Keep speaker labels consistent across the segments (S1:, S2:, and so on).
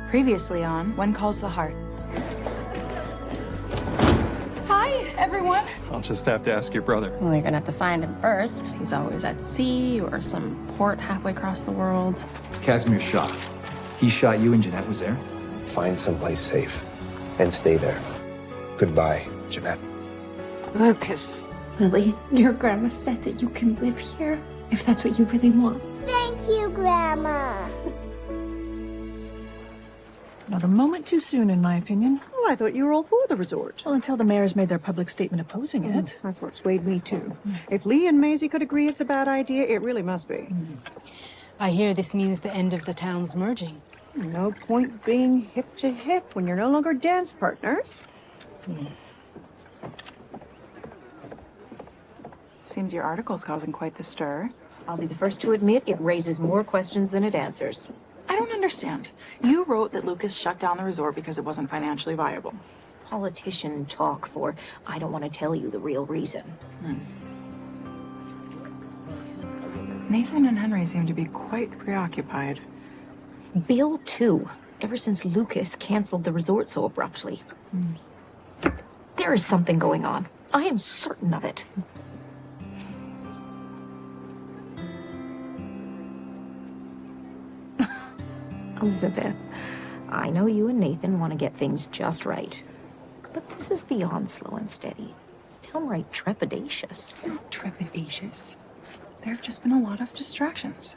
S1: Previously on When Calls the Heart. Hi, everyone.
S2: I'll just have to ask your brother.
S3: Well, you're gonna have to find him first. He's always at sea or some port halfway across the world.
S4: Casimir shot. He shot you and Jeanette was there?
S5: Find someplace safe and stay there. Goodbye, Jeanette.
S6: Lucas.
S7: Lily, your grandma said that you can live here if that's what you really want.
S8: Thank you, Grandma.
S9: Not a moment too soon, in my opinion.
S6: Oh, I thought you were all for the resort.
S9: Well, until the mayor's made their public statement opposing it.
S6: That's what swayed me, too. If Lee and Maisie could agree it's a bad idea, it really must be.
S10: I hear this means the end of the town's merging.
S6: No point being hip to hip when you're no longer dance partners.
S1: Seems your article's causing quite the stir.
S11: I'll be the first to admit it raises more questions than it answers.
S1: I don't understand. You wrote that Lucas shut down the resort because it wasn't financially viable.
S11: Politician talk for, I don't want to tell you the real reason.
S1: Nathan and Henry seem to be quite preoccupied.
S11: Bill, too, ever since Lucas canceled the resort so abruptly. There is something going on. I am certain of it. Elizabeth, I know you and Nathan want to get things just right. But this is beyond slow and steady. It's downright trepidatious.
S1: It's not trepidatious. There have just been a lot of distractions.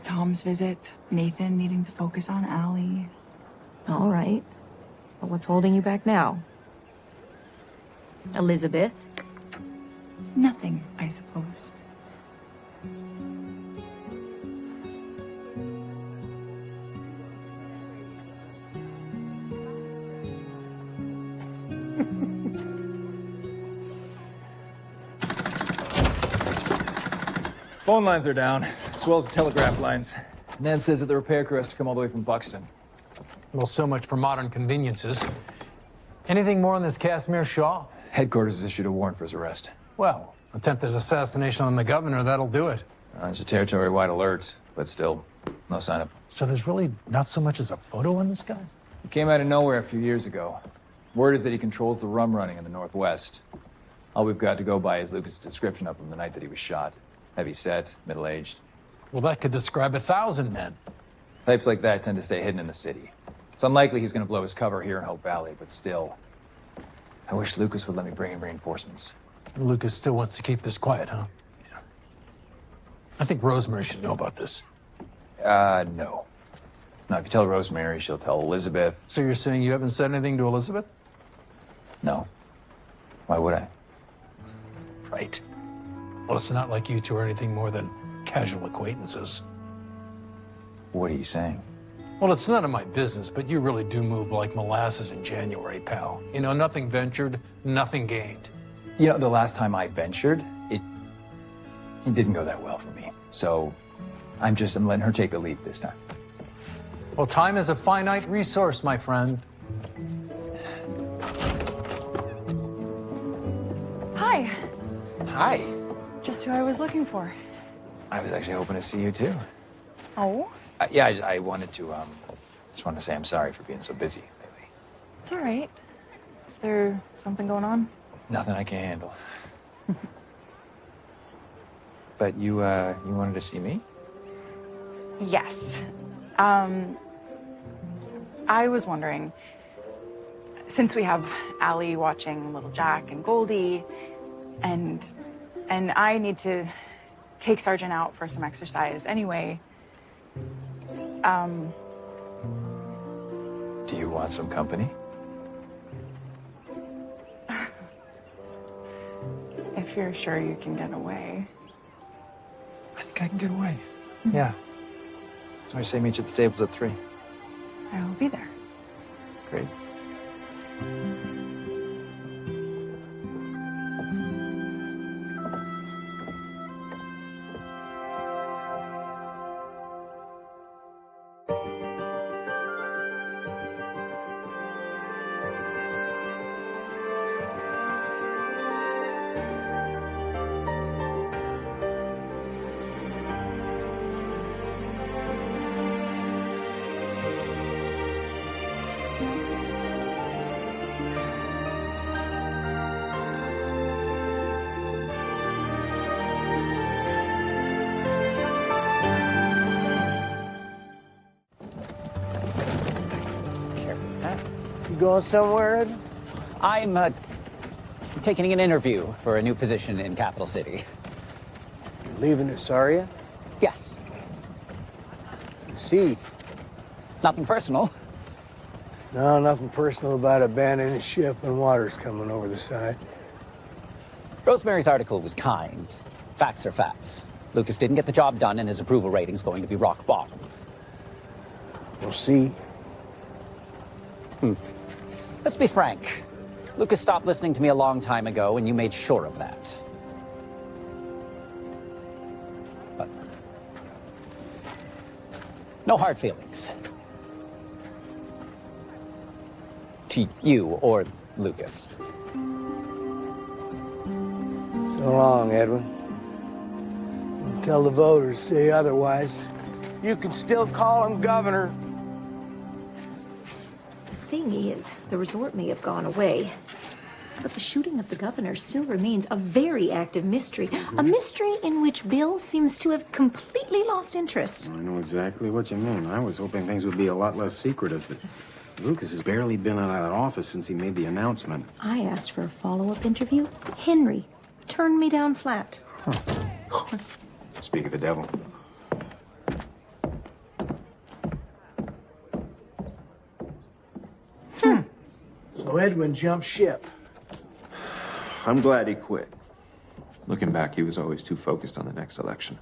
S1: Tom's visit, Nathan needing to focus on Allie.
S11: All right. But what's holding you back now? Elizabeth?
S1: Nothing, I suppose.
S4: Phone lines are down, as well as the telegraph lines. Ned says that the repair crew has to come all the way from Buxton.
S12: Well, so much for modern conveniences. Anything more on this Casimir Shaw?
S4: Headquarters has issued a warrant for his arrest.
S12: Well, attempted assassination on the governor, that'll do it.
S4: There's a territory-wide alert, but still, no sign of him.
S12: So there's really not so much as a photo on this guy?
S4: He came out of nowhere a few years ago. Word is that he controls the rum running in the Northwest. All we've got to go by is Lucas' description of him the night that he was shot. Heavy set, middle-aged.
S12: Well, that could describe 1,000 men.
S4: Types like that tend to stay hidden in the city. It's unlikely he's going to blow his cover here in Hope Valley, but still. I wish Lucas would let me bring in reinforcements.
S12: Lucas still wants to keep this quiet, huh? Yeah. I think Rosemary should know about this.
S4: No. Now, if you tell Rosemary, she'll tell Elizabeth.
S12: So you're saying you haven't said anything to Elizabeth?
S4: No. Why would I?
S12: Right. Well, it's not like you two are anything more than casual acquaintances.
S4: What are you saying?
S12: Well, it's none of my business, but you really do move like molasses in January, pal. You know, nothing ventured, nothing gained.
S4: You know, the last time I ventured, it didn't go that well for me. So I'm letting her take the lead this time.
S12: Well, time is a finite resource, my friend.
S1: Hi.
S4: Hi.
S1: Just who I was looking for.
S4: I was actually hoping to see you too.
S1: Oh?
S4: Yeah, I wanted to, just wanted to say I'm sorry for being so busy lately.
S1: It's all right. Is there something going on?
S4: Nothing I can't handle. But you wanted to see me?
S1: Yes. I was wondering, since we have Allie watching Little Jack and Goldie, and I need to take Sergeant out for some exercise anyway,
S4: Do you want some company?
S1: If you're sure you can get away.
S4: I think I can get away. Yeah. So I say meet you at the stables at 3.
S1: I will be there.
S4: Great.
S13: You going somewhere, Ed?
S14: I'm taking an interview for a new position in Capital City.
S13: You're leaving us, are you?
S14: Yes.
S13: See.
S14: Nothing personal.
S13: No, nothing personal about abandoning a ship when water's coming over the side.
S14: Rosemary's article was kind. Facts are facts. Lucas didn't get the job done, and his approval rating's going to be rock bottom.
S13: We'll see.
S14: Let's be frank. Lucas stopped listening to me a long time ago, and you made sure of that. But no hard feelings. To you or Lucas.
S13: So long, Edwin. Tell the voters, say otherwise. You can still call him governor.
S11: The thing is, the resort may have gone away, but the shooting of the governor still remains a very active mystery. A mystery in which Bill seems to have completely lost interest.
S15: I know exactly what you mean. I was hoping things would be a lot less secretive, but Lucas has barely been out of that office since he made the announcement.
S11: I asked for a follow-up interview. Henry turned me down flat.
S15: Speak of the devil.
S13: So Edwin jumped ship.
S2: I'm glad he quit. Looking back, he was always too focused on the next election.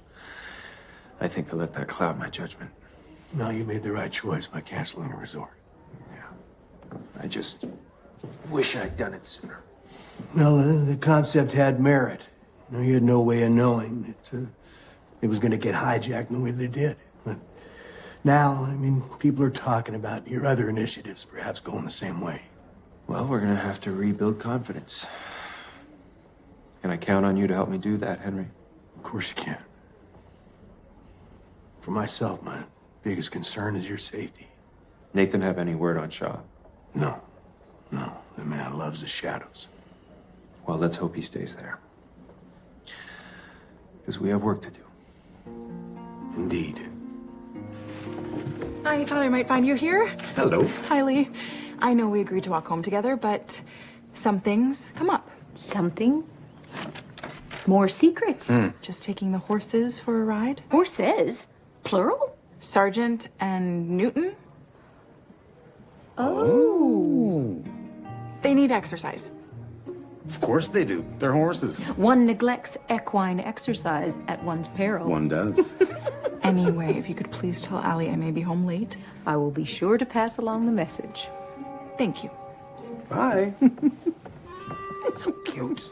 S2: I think I let that cloud my judgment.
S13: No, you made the right choice by canceling the resort.
S2: I just wish I'd done it sooner.
S13: Well, the concept had merit. You know, you had no way of knowing that it was going to get hijacked the way they did. But now, I mean, people are talking about your other initiatives perhaps going the same way.
S2: Well, we're gonna have to rebuild confidence. Can I count on you to help me do that, Henry?
S13: Of course you can. For myself, my biggest concern is your safety.
S2: Nathan have any word on Shaw?
S13: No. No, the man loves the shadows.
S2: Well, let's hope he stays there. Because we have work to do.
S13: Indeed.
S1: I thought I might find you here.
S2: Hello.
S1: Hi, Lee. I know we agreed to walk home together, but some things come up.
S11: Something? More secrets?
S1: Just taking the horses for a ride.
S11: Horses? Plural?
S1: Sergeant and Newton.
S11: Oh.
S1: They need exercise.
S15: Of course they do. They're horses.
S11: One neglects equine exercise at one's peril.
S15: One does.
S1: Anyway, if you could please tell Allie I may be home late.
S11: I will be sure to pass along the message.
S1: Thank you.
S15: Bye.
S1: So cute.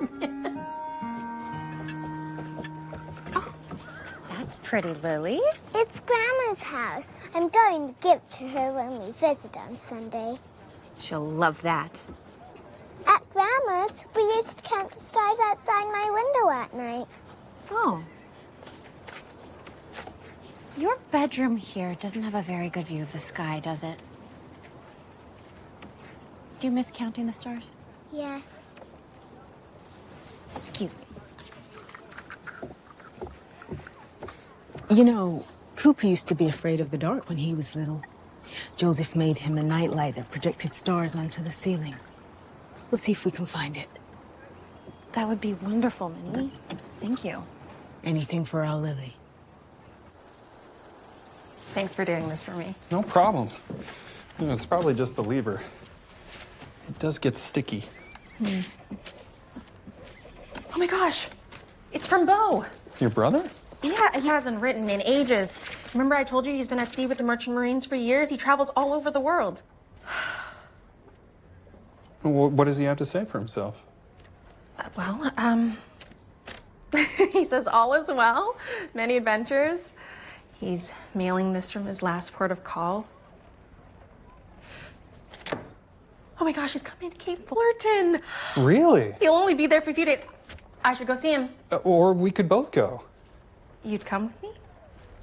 S8: That's pretty, Lily. It's Grandma's house. I'm going to give it to her when we visit on Sunday.
S7: She'll love that.
S8: At Grandma's, we used to count the stars outside my window at night.
S7: Oh. Your bedroom here doesn't have a very good view of the sky, does it? Do you miss counting the stars?
S8: Yes.
S7: Excuse me.
S10: You know, Cooper used to be afraid of the dark when he was little. Joseph made him a nightlight that projected stars onto the ceiling. Let's see if we can find it.
S7: That would be wonderful, Minnie. Thank you.
S10: Anything for our Lily.
S3: Thanks for doing this for me.
S2: No problem. You know, it's probably just the lever. It does get sticky.
S3: Oh my gosh, it's from Bo.
S2: Your brother?
S3: Yeah, he hasn't written in ages. Remember I told you he's been at sea with the Merchant Marines for years? He travels all over the world.
S2: What does he have to say for himself?
S3: He says all is well, many adventures. He's mailing this from his last port of call. Oh my gosh, he's coming to Cape Fullerton.
S2: Really?
S3: He'll only be there for a few days. I should go see him.
S2: Or we could both go.
S3: You'd come with me?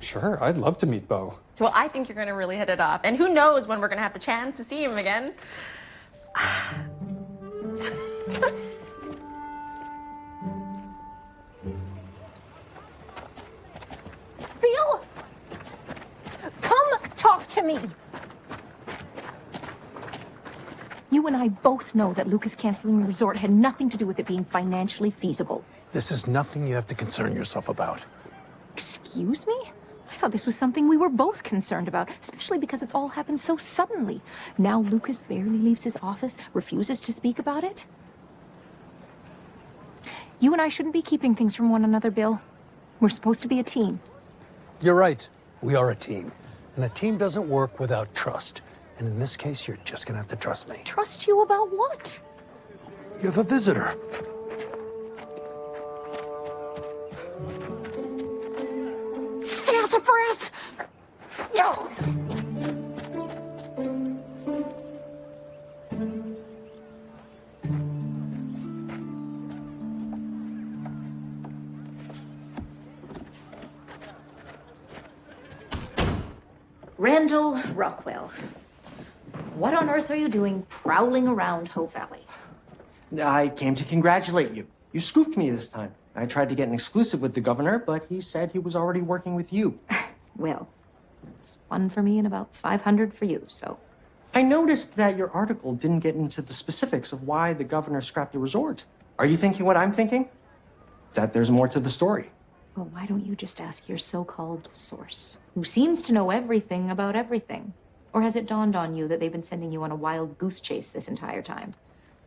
S2: Sure, I'd love to meet Bo.
S3: Well, I think you're gonna really hit it off. And who knows when we're gonna have the chance to see him again.
S11: Bill! Come talk to me. You and I both know that Lucas canceling the resort had nothing to do with it being financially feasible.
S12: This is nothing you have to concern yourself about.
S11: Excuse me? I thought this was something we were both concerned about, especially because it's all happened so suddenly. Now Lucas barely leaves his office, refuses to speak about it. You and I shouldn't be keeping things from one another, Bill. We're supposed to be a team.
S12: You're right. We are a team. And a team doesn't work without trust. And in this case, you're just gonna have to trust me.
S11: Trust you about what?
S12: You have a visitor.
S11: Sassafras! No! Randall Rockwell, what on earth are you doing prowling around Hope Valley?
S16: I came to congratulate you. You scooped me this time. I tried to get an exclusive with the governor, but he said he was already working with you.
S11: Well, it's 1 for me and about 500 for you, so.
S16: I noticed that your article didn't get into the specifics of why the governor scrapped the resort. Are you thinking what I'm thinking? That there's more to the story.
S11: Well, why don't you just ask your so-called source, who seems to know everything about everything? Or has it dawned on you that they've been sending you on a wild goose chase this entire time?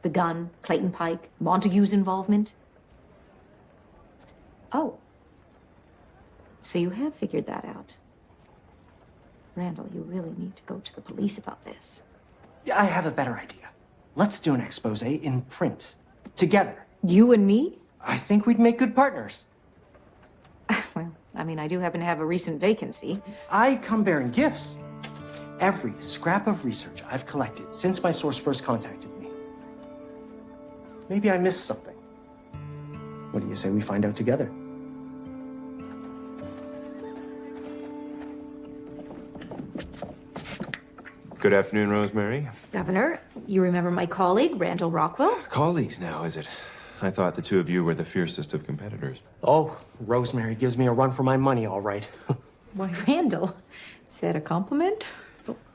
S11: The gun, Clayton Pike, Montague's involvement? Oh. So you have figured that out. Randall, you really need to go to the police about this.
S16: I have a better idea. Let's do an expose in print. Together.
S11: You and me?
S16: I think we'd make good partners.
S11: Well, I mean, I do happen to have a recent vacancy.
S16: I come bearing gifts. Every scrap of research I've collected since my source first contacted me. Maybe I missed something. What do you say we find out together?
S2: Good afternoon, Rosemary.
S11: Governor, you remember my colleague, Randall Rockwell?
S2: Colleagues now, is it? I thought the two of you were the fiercest of competitors.
S16: Oh, Rosemary gives me a run for my money, all right.
S11: Why, Randall, is that a compliment?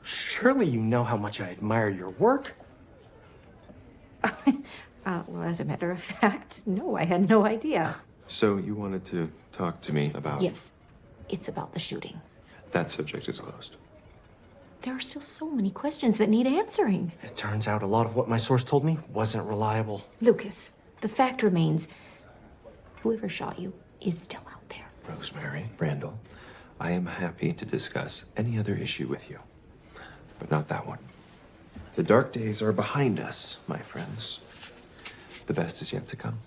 S16: Surely you know how much I admire your work.
S11: Well, as a matter of fact, no, I had no idea.
S2: So you wanted to talk to me about...
S11: Yes, it's about the shooting.
S2: That subject is closed.
S11: There are still so many questions that need answering.
S16: It turns out a lot of what my source told me wasn't reliable.
S11: Lucas, the fact remains, whoever shot you is still out there.
S2: Rosemary, Randall, I am happy to discuss any other issue with you, but not that one. The dark days are behind us, my friends. The best is yet to come.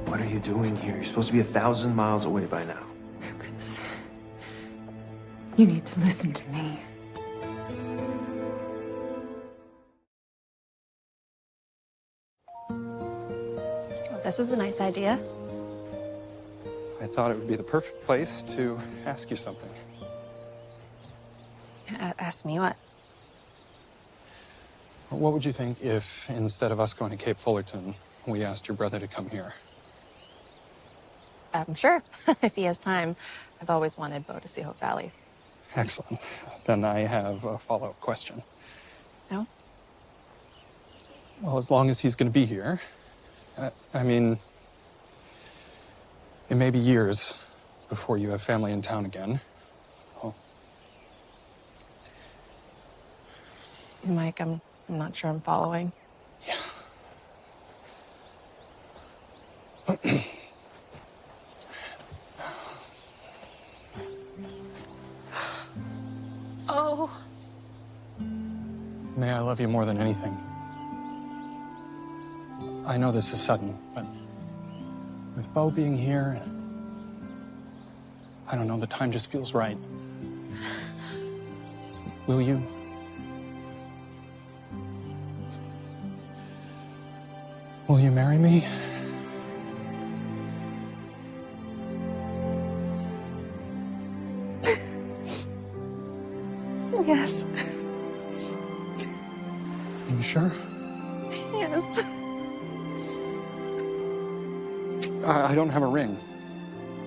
S2: What are you doing here? You're supposed to be 1,000 miles away by now.
S1: Lucas, you need to listen to me.
S3: Well, this is a nice idea.
S17: I thought it would be the perfect place to ask you something.
S3: Ask me what?
S17: What would you think if, instead of us going to Cape Fullerton, we asked your brother to come here?
S3: Sure, if he has time. I've always wanted Bo to see Hope Valley.
S17: Excellent. Then I have a follow-up question.
S3: No?
S17: Well, as long as he's going to be here, I mean, it may be years before you have family in town again. Oh.
S3: Mike, I'm not sure I'm following.
S17: Yeah.
S3: Oh.
S17: May I love you more than anything. I know this is sudden, but with Bo being here, I don't know, the time just feels right. Will you? Will you marry me? I don't have a ring.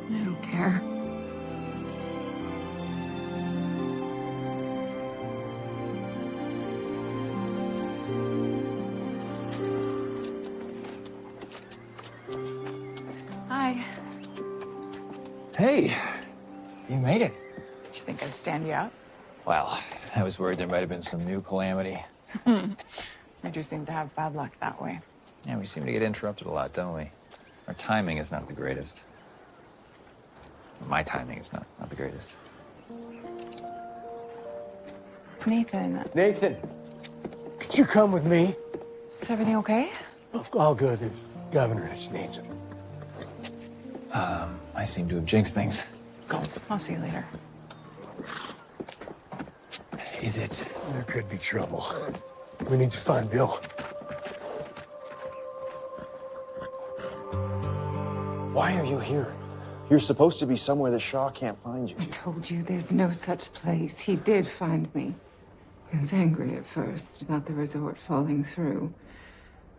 S7: I don't care.
S1: Hi.
S4: Hey, you made it.
S1: Did you think I'd stand you up?
S4: Well, I was worried there might have been some new calamity.
S1: We do seem to have bad luck that way.
S4: Yeah, we seem to get interrupted a lot, don't we? Our timing is not the greatest. My timing is not the greatest.
S1: Nathan.
S13: Nathan, could you come with me?
S1: Is everything okay?
S13: All good. The governor just needs it.
S4: I seem to have jinxed things.
S1: Go. I'll see you later.
S4: Is it?
S13: There could be trouble. We need to find Bill.
S5: Why are you here? You're supposed to be somewhere that Shaw can't find you.
S7: I told you there's no such place. He did find me. He was angry at first about the resort falling through,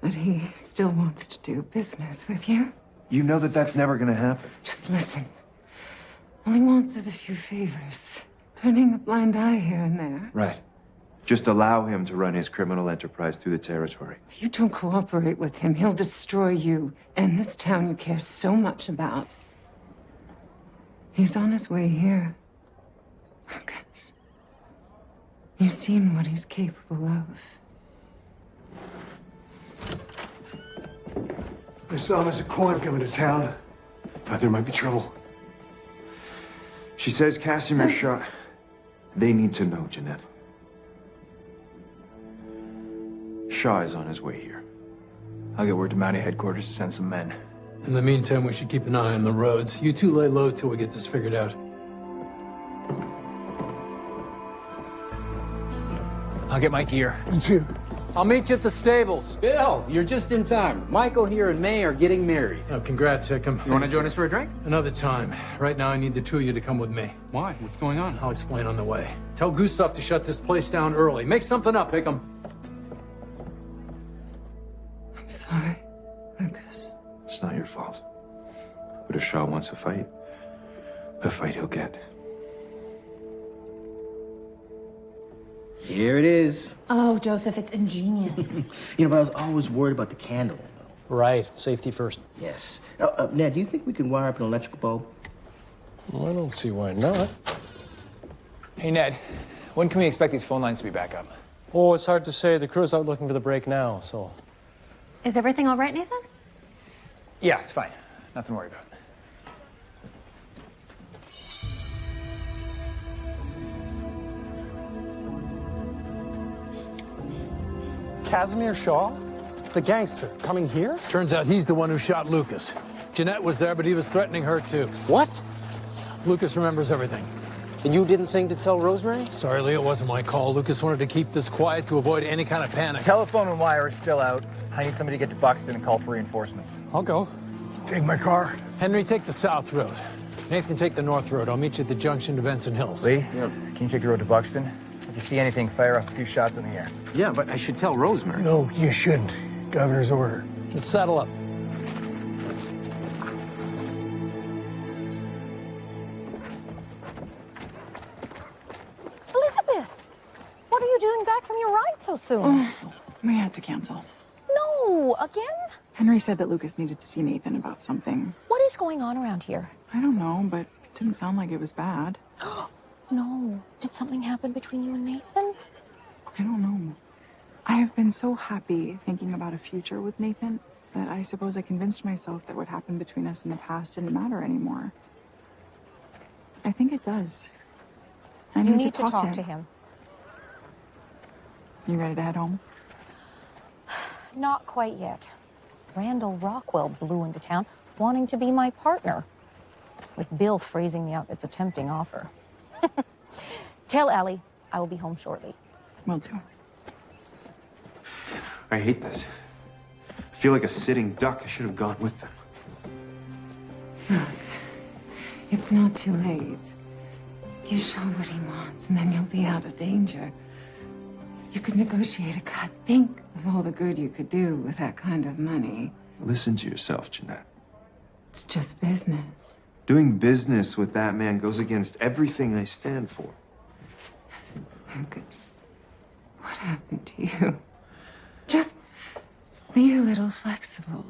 S7: but he still wants to do business with you.
S2: You know that that's never gonna happen.
S7: Just listen. All he wants is a few favors. Turning a blind eye here and there.
S2: Right. Just allow him to run his criminal enterprise through the territory.
S7: If you don't cooperate with him, he'll destroy you and this town you care so much about. He's on his way here. Lucas. You've seen what he's capable of.
S13: I saw Mr. Quan coming to town. Thought there might be trouble.
S2: She says Casimir shot. They need to know, Jeanette. Shaw is on his way here.
S4: I'll get word to Mountie headquarters to send some men.
S12: In the meantime, we should keep an eye on the roads. You two lay low till we get this figured out.
S4: I'll get my gear.
S13: You too.
S12: I'll meet you at the stables.
S15: Bill, you're just in time. Michael here and May are getting married.
S12: Oh, congrats, Hickam.
S4: You want to join us for a drink?
S12: Another time. Right now, I need the two of you to come with me.
S17: Why? What's going on?
S12: I'll explain on the way. Tell Gustav to shut this place down early. Make something up, Hickam.
S7: I'm sorry, Lucas.
S2: It's not your fault. But if Shaw wants a fight he'll get.
S16: Here it is.
S11: Oh, Joseph, it's ingenious.
S16: You know, but I was always worried about the candle.
S18: Right. Safety first.
S16: Yes. Ned, do you think we can wire up an electrical bulb?
S18: Well, I don't see why not.
S4: Hey, Ned. When can we expect these phone lines to be back up?
S18: Oh, it's hard to say. The crew's out looking for the break now, so...
S3: Is everything all right, Nathan?
S4: Yeah, it's fine. Nothing to worry about.
S17: Casimir Shaw? The gangster coming here?
S12: Turns out he's the one who shot Lucas. Jeanette was there, but he was threatening her too.
S18: What?
S12: Lucas remembers everything.
S18: And you didn't think to tell Rosemary?
S12: Sorry, Lee, it wasn't my call. Lucas wanted to keep this quiet to avoid any kind of panic.
S4: Telephone and wire is still out. I need somebody to get to Buxton and call for reinforcements.
S17: I'll go.
S13: Take my car.
S12: Henry, take the south road. Nathan, take the north road. I'll meet you at the junction to Benson Hills.
S4: Lee, can you take the road to Buxton? If you see anything, fire off a few shots in the air.
S15: Yeah, but I should tell Rosemary.
S13: No, you shouldn't. Governor's order.
S12: Let's saddle up.
S3: Elizabeth, what are you doing back from your ride so soon?
S1: We had to cancel.
S3: No, again?
S1: Henry said that Lucas needed to see Nathan about something.
S3: What is going on around here?
S1: I don't know, but it didn't sound like it was bad.
S3: No. Did something happen between you and Nathan?
S1: I don't know. I have been so happy thinking about a future with Nathan that I suppose I convinced myself that what happened between us in the past didn't matter anymore. I think it does. I
S3: You
S1: need to talk
S3: to him.
S1: You ready to head home?
S3: Not quite yet. Randall Rockwell blew into town wanting to be my partner. With Bill phrasing me out, it's a tempting offer. Tell Allie I will be home shortly.
S1: Will do.
S2: I hate this. I feel like a sitting duck. I should have gone with them.
S7: Look, it's not too late. You show what he wants, and then you'll be out of danger. You could negotiate a cut. Think of all the good you could do with that kind of money.
S2: Listen to yourself, Jeanette.
S7: It's just business.
S2: Doing business with that man goes against everything I stand for.
S7: Lucas, what happened to you? Just be a little flexible.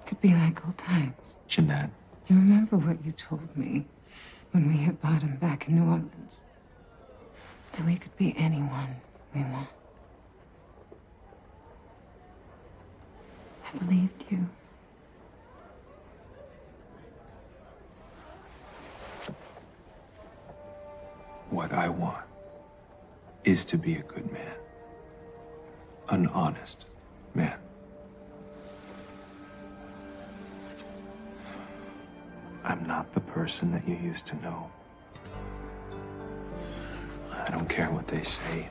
S7: Could be like old times.
S2: Jeanette.
S7: You remember what you told me when we hit bottom back in New Orleans? That we could be anyone we want. I believed you.
S2: What I want is to be a good man. An honest man. I'm not the person that you used to know. I don't care what they say.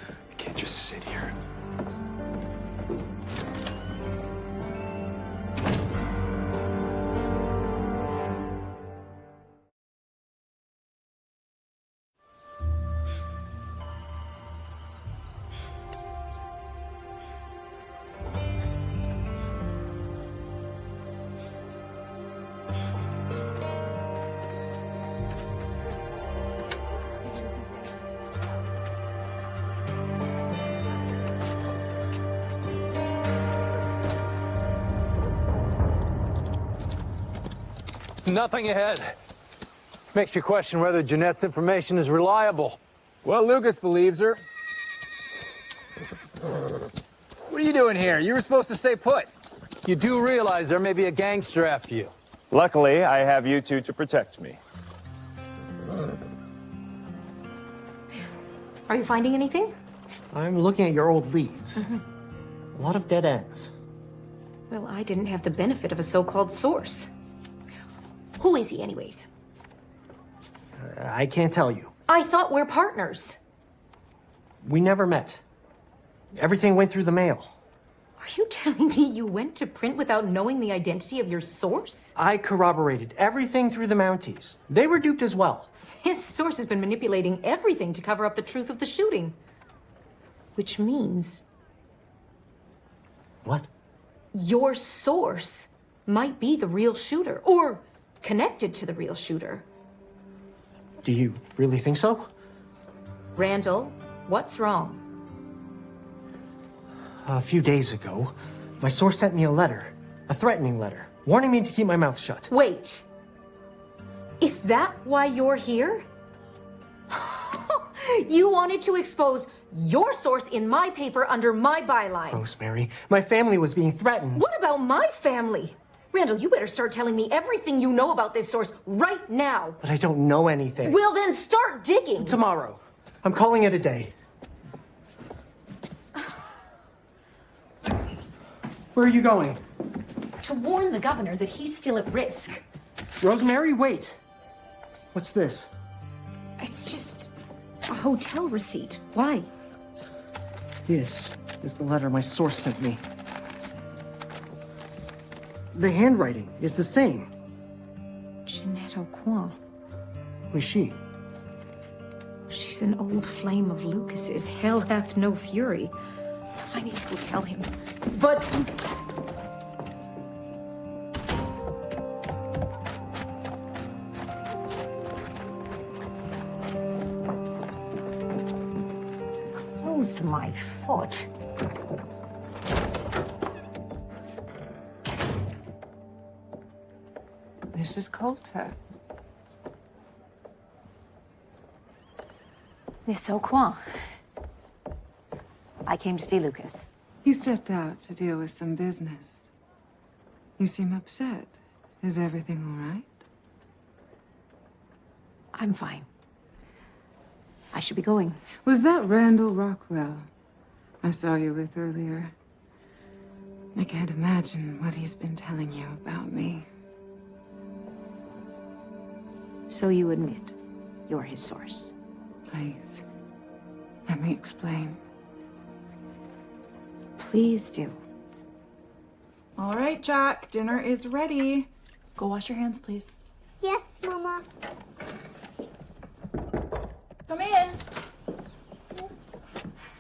S2: I can't just sit here.
S12: Nothing ahead. Makes you question whether Jeanette's information is reliable.
S4: Well, Lucas believes her. What are you doing here? You were supposed to stay put.
S12: You do realize there may be a gangster after you.
S19: Luckily, I have you two to protect me.
S11: Are you finding anything?
S16: I'm looking at your old leads. A lot of dead ends.
S11: Well, I didn't have the benefit of a so-called source. Who is he, anyways?
S16: I can't tell you.
S11: I thought we're partners.
S16: We never met. Everything went through the mail.
S11: Are you telling me you went to print without knowing the identity of your source?
S16: I corroborated everything through the Mounties. They were duped as well.
S11: His source has been manipulating everything to cover up the truth of the shooting. Which means...
S16: What?
S11: Your source might be the real shooter, or connected to the real shooter.
S16: Do you really think so?
S11: Randall, what's wrong?
S16: A few days ago, my source sent me a letter, a threatening letter, warning me to keep my mouth shut.
S11: Wait. Is that why you're here? You wanted to expose your source in my paper under my byline.
S16: Rosemary, my family was being threatened.
S11: What about my family? Randall, you better start telling me everything you know about this source right now.
S16: But I don't know anything.
S11: Well, then start digging.
S16: Tomorrow. I'm calling it a day. Where are you going?
S11: To warn the governor that he's still at risk.
S16: Rosemary, wait. What's this?
S11: It's just a hotel receipt. Why?
S16: This is the letter my source sent me. The handwriting is the same.
S11: Jeanette Aucoin.
S16: Who is she?
S11: She's an old flame of Lucas's. Hell hath no fury. I need to go tell him.
S16: But...
S3: Closed my foot.
S7: Mrs. Coulter.
S3: Miss Aucoin. I came to see Lucas.
S7: You stepped out to deal with some business. You seem upset. Is everything all right?
S3: I'm fine. I should be going.
S7: Was that Randall Rockwell I saw you with earlier? I can't imagine what he's been telling you about me.
S11: So you admit you're his source?
S7: Please, let me explain.
S11: Please do.
S1: All right, Jack, dinner is ready. Go wash your hands, please.
S8: Yes, Mama.
S1: Come in.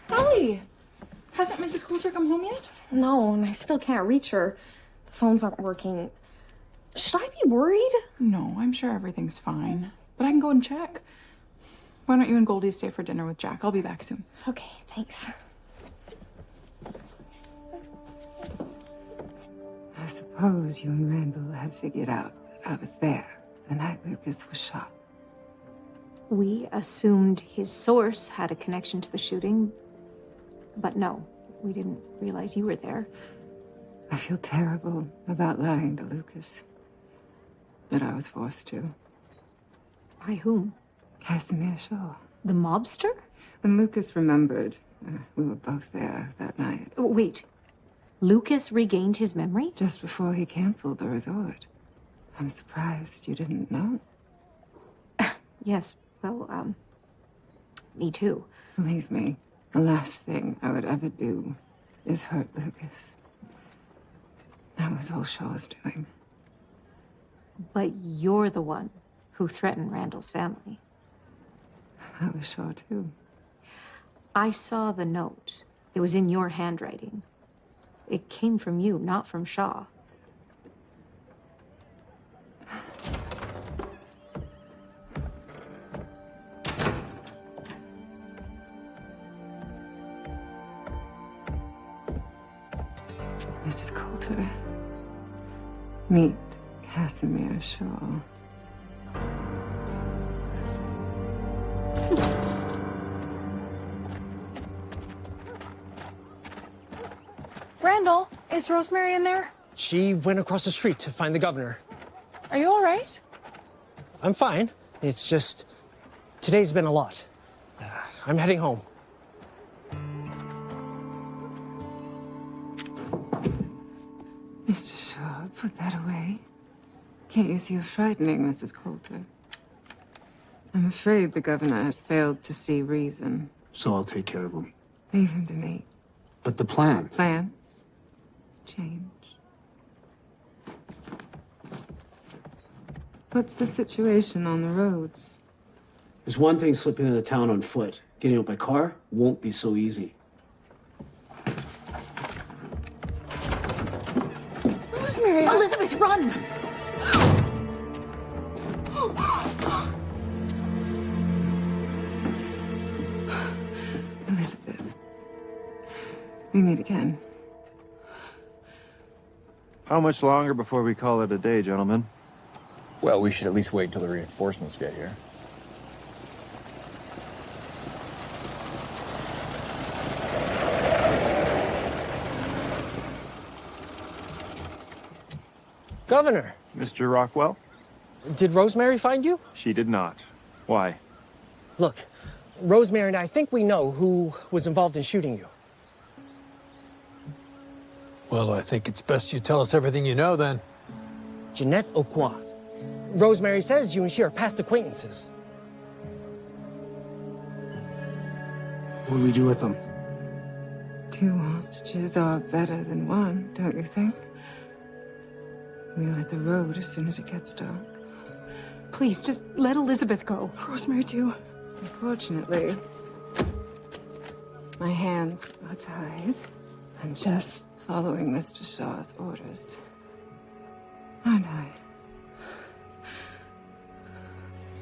S1: Ellie, hasn't Mrs. Coulter come home yet?
S20: No, and I still can't reach her. The phones aren't working. Should I be worried?
S1: No, I'm sure everything's fine. But I can go and check. Why don't you and Goldie stay for dinner with Jack? I'll be back soon.
S20: Okay, thanks.
S7: I suppose you and Randall have figured out that I was there the night Lucas was shot.
S11: We assumed his source had a connection to the shooting, but no, we didn't realize you were there.
S7: I feel terrible about lying to Lucas, but I was forced to.
S11: By whom?
S7: Casimir Shaw.
S11: The mobster?
S7: When Lucas remembered, we were both there that night.
S11: Wait, Lucas regained his memory?
S7: Just before he canceled the resort. I'm surprised you didn't know.
S11: Yes, well, me too.
S7: Believe me, the last thing I would ever do is hurt Lucas. That was all Shaw's doing.
S11: But you're the one who threatened Randall's family.
S7: That was Shaw, too.
S11: I saw the note. It was in your handwriting. It came from you, not from Shaw.
S7: Mrs. Coulter, meet Casimir Shaw.
S1: Randall, is Rosemary in there?
S18: She went across the street to find the governor.
S1: Are you all right?
S18: I'm fine. It's just, today's been a lot. I'm heading home.
S7: Mr. Shaw, put that away. Can't you see you're frightening Mrs. Coulter? I'm afraid the governor has failed to see reason.
S13: So I'll take care of him.
S7: Leave him to me.
S13: But the plan.
S7: Plans change. What's the situation on the roads?
S13: There's one thing slipping into town on foot. Getting out by car won't be so easy.
S1: Rosemary!
S11: Elizabeth, run!
S7: Elizabeth, we meet again.
S19: How much longer before we call it a day, gentlemen?
S4: Well, we should at least wait until the reinforcements get here.
S18: Governor!
S19: Mr. Rockwell?
S18: Did Rosemary find you?
S19: She did not. Why?
S18: Look, Rosemary and I think we know who was involved in shooting you.
S12: Well, I think it's best you tell us everything you know, then.
S18: Jeanette Aucoin. Rosemary says you and she are past acquaintances.
S13: What do we do with them?
S7: 2 hostages are better than 1, don't you think? We'll hit the road as soon as it gets dark.
S1: Please, just let Elizabeth go. Rosemary, too.
S7: Unfortunately, my hands are tied. I'm just following Mr. Shaw's orders. Aren't I?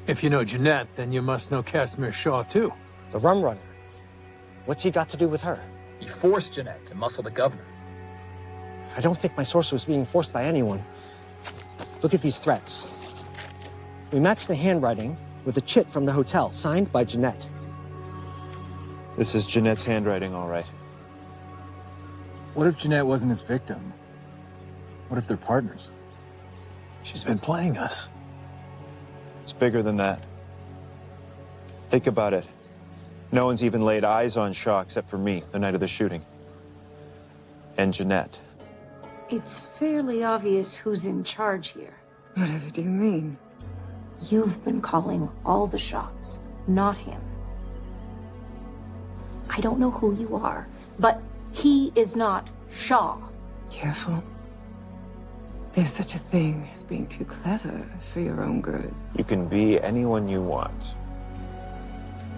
S12: If you know Jeanette, then you must know Casimir Shaw, too.
S18: The rum runner. What's he got to do with her?
S21: He forced Jeanette to muscle the governor.
S18: I don't think my source was being forced by anyone. Look at these threats. We matched the handwriting with a chit from the hotel, signed by Jeanette.
S19: This is Jeanette's handwriting, all right.
S4: What if Jeanette wasn't his victim? What if they're partners?
S12: She's been playing us.
S19: It's bigger than that. Think about it. No one's even laid eyes on Shaw except for me the night of the shooting. And Jeanette.
S11: It's fairly obvious who's in charge here.
S7: Whatever do you mean?
S11: You've been calling all the shots, not him. I don't know who you are, but he is not Shaw.
S7: Careful. There's such a thing as being too clever for your own good.
S19: You can be anyone you want.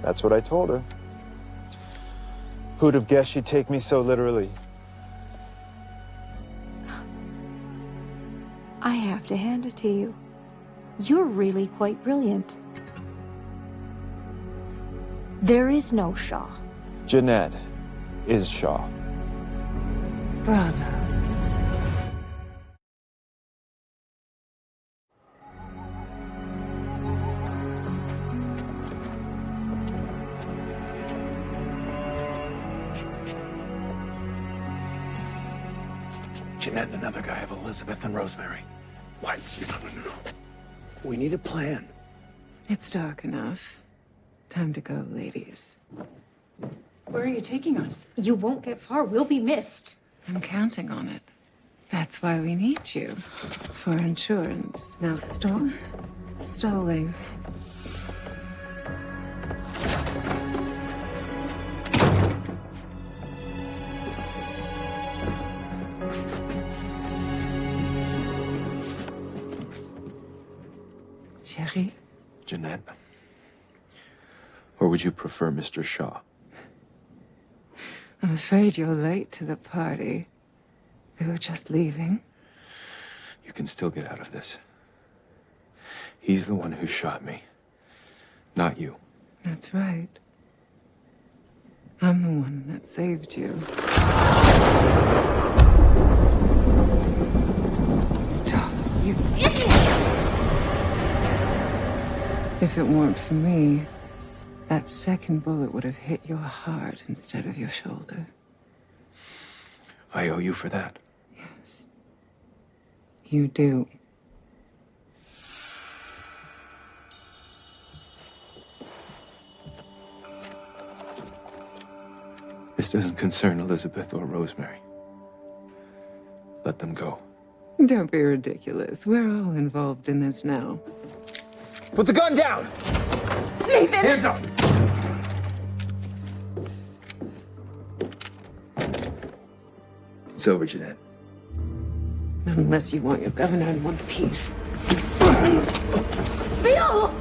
S19: That's what I told her. Who'd have guessed she'd take me so literally?
S11: I have to hand it to you. You're really quite brilliant. There is no Shaw.
S19: Jeanette is Shaw.
S7: Bravo.
S2: Jeanette and another guy have Elizabeth and Rosemary. Why? No. We need a plan.
S7: It's dark enough. Time to go, ladies.
S1: Where are you taking us?
S11: You won't get far. We'll be missed.
S7: I'm counting on it. That's why we need you. For insurance. Now stop stalling. Chérie?
S2: Jeanette? Or would you prefer Mr. Shaw?
S7: I'm afraid you're late to the party. We were just leaving.
S2: You can still get out of this. He's the one who shot me, not you.
S7: That's right. I'm the one that saved you. Stop, you idiot! If it weren't for me, that second bullet would have hit your heart instead of your shoulder.
S2: I owe you for that.
S7: Yes. You do.
S2: This doesn't concern Elizabeth or Rosemary. Let them go.
S7: Don't be ridiculous. We're all involved in this now.
S16: Put the gun down!
S1: Nathan!
S16: Hands up!
S2: It's over, Jeanette.
S7: Not unless you want your governor in one piece.
S1: Bill!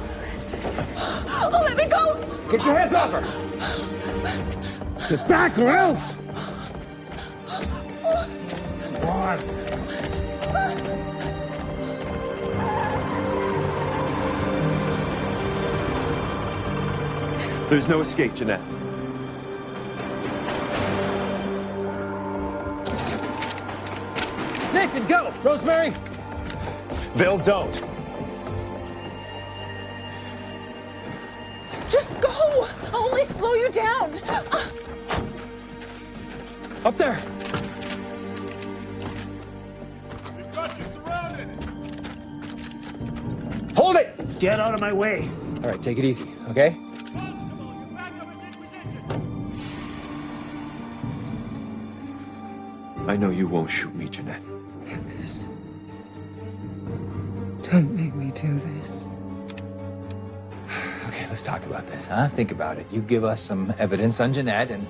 S1: Oh, let me go!
S16: Get your hands off her! Get back or else! Come on.
S19: There's no escape, Jeanette.
S16: Nathan, go! Rosemary!
S19: Bill, don't.
S1: Just go! I'll only slow you down.
S16: Up there!
S9: We've got you surrounded!
S16: Hold it!
S13: Get out of my way.
S16: All right, take it easy, okay?
S2: I know you won't shoot me, Jeanette.
S7: Lucas. Don't make me do this.
S4: Okay, let's talk about this, huh? Think about it. You give us some evidence on Jeanette, and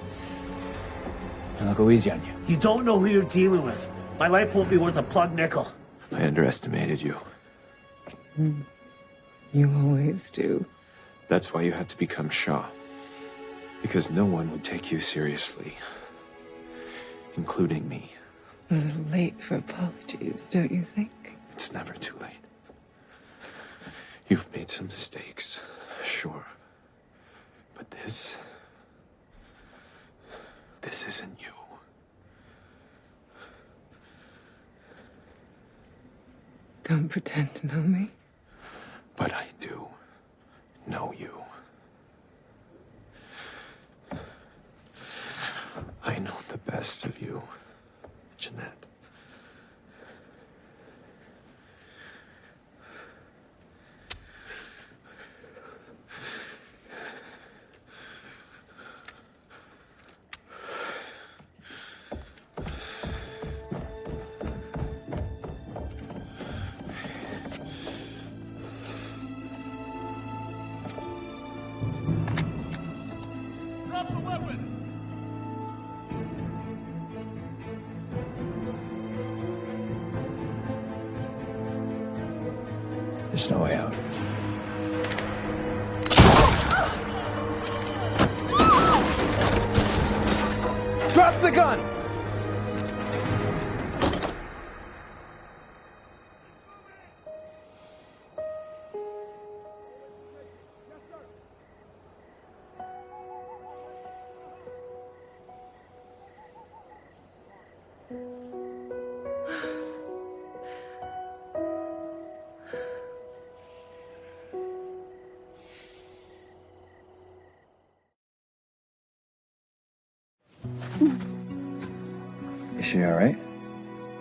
S4: I'll go easy on you.
S13: You don't know who you're dealing with. My life won't be worth a plug nickel.
S2: I underestimated you.
S7: You always do.
S2: That's why you had to become Shaw. Because no one would take you seriously. Including me.
S7: A little late for apologies, don't you think?
S2: It's never too late. You've made some mistakes, sure. But this isn't you.
S7: Don't pretend to know me.
S2: But I do know you. I know the best of you, Jeanette.
S9: Drop the weapon!
S4: There's no way out.
S16: Drop the gun!
S4: all right?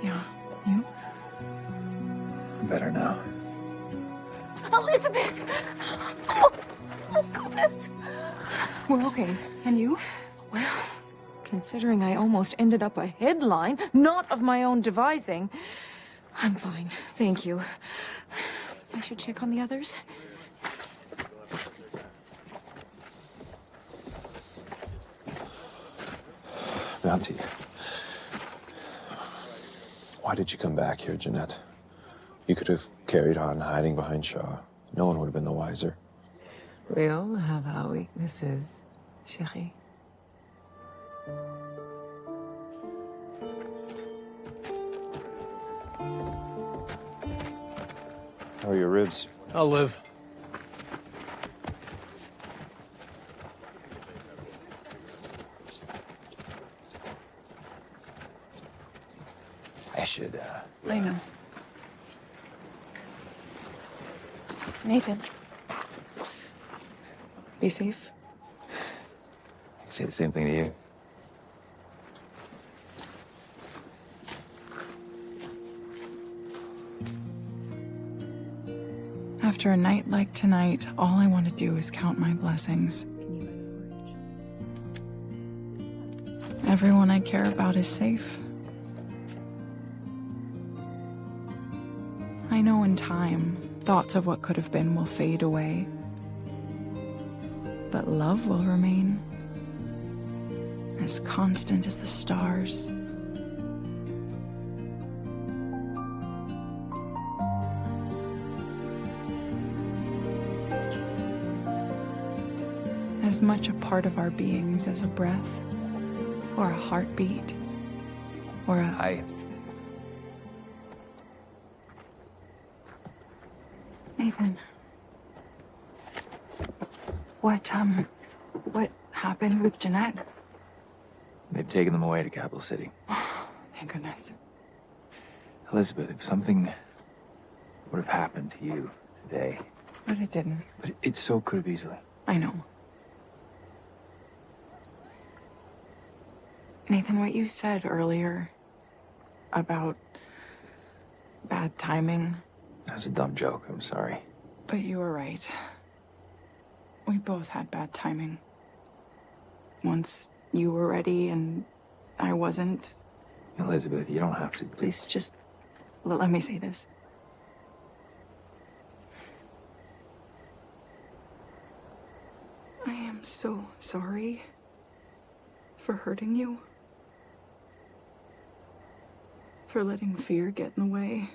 S1: Yeah, you?
S4: Better now.
S3: Elizabeth! Oh, oh goodness.
S1: We're okay. And you?
S3: Well, considering I almost ended up a headline, not of my own devising, I'm fine, thank you. I should check on the others.
S2: Bounty. Why did you come back here, Jeanette? You could have carried on hiding behind Shaw. No one would have been the wiser.
S7: We all have our weaknesses, chérie.
S19: How are your ribs?
S12: I'll live.
S4: I should,
S1: I know. Nathan. Be safe.
S4: I say the same thing to you.
S1: After a night like tonight, all I want to do is count my blessings. Everyone I care about is safe. I know in time, thoughts of what could have been will fade away. But love will remain, as constant as the stars. As much a part of our beings as a breath, or a heartbeat, or a... Nathan. What happened with Jeanette?
S4: They've taken them away to Capital City.
S1: Thank goodness.
S4: Elizabeth, if something would have happened to you today...
S1: But it didn't.
S4: But it so could have easily.
S1: I know. Nathan, what you said earlier about bad timing...
S4: That was a dumb joke, I'm sorry.
S1: But you were right. We both had bad timing. Once you were ready and I wasn't.
S4: Elizabeth, you don't have to...
S1: Please, just let me say this. I am so sorry for hurting you. For letting fear get in the way.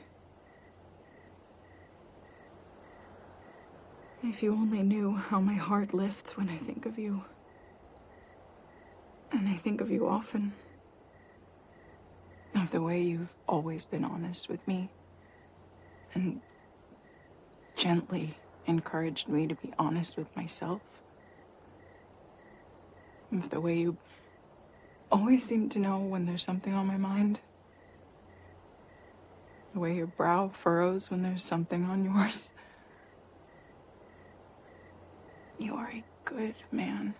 S1: If you only knew how my heart lifts when I think of you. And I think of you often. Of the way you've always been honest with me. And gently encouraged me to be honest with myself. Of the way you always seem to know when there's something on my mind. The way your brow furrows when there's something on yours. You are a good man.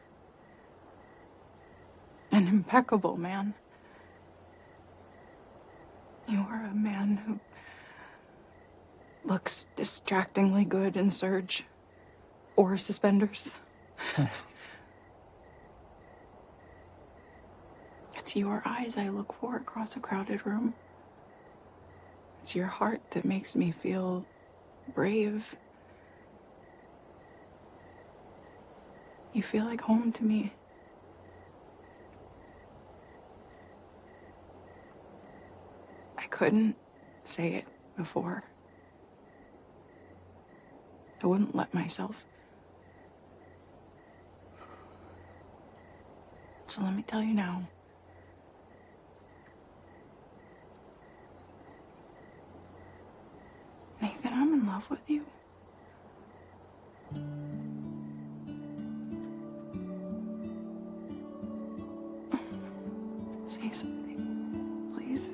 S1: An impeccable man. You are a man who looks distractingly good in serge or suspenders. It's your eyes I look for across a crowded room. It's your heart that makes me feel brave. You feel like home to me. I couldn't say it before. I wouldn't let myself. So let me tell you now. Nathan, I'm in love with you. Say something, please.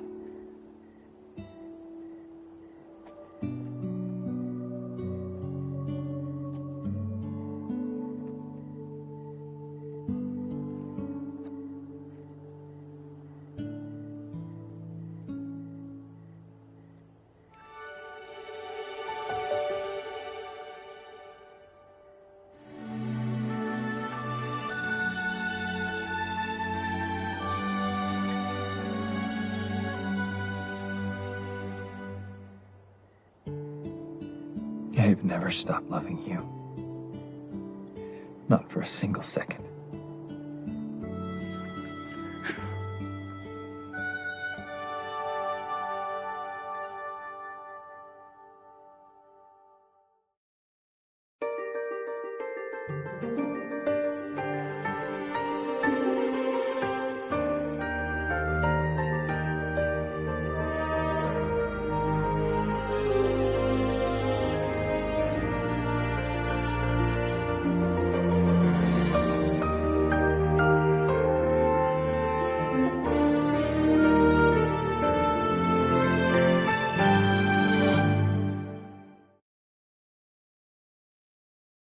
S4: I've never stopped loving you. Not for a single second.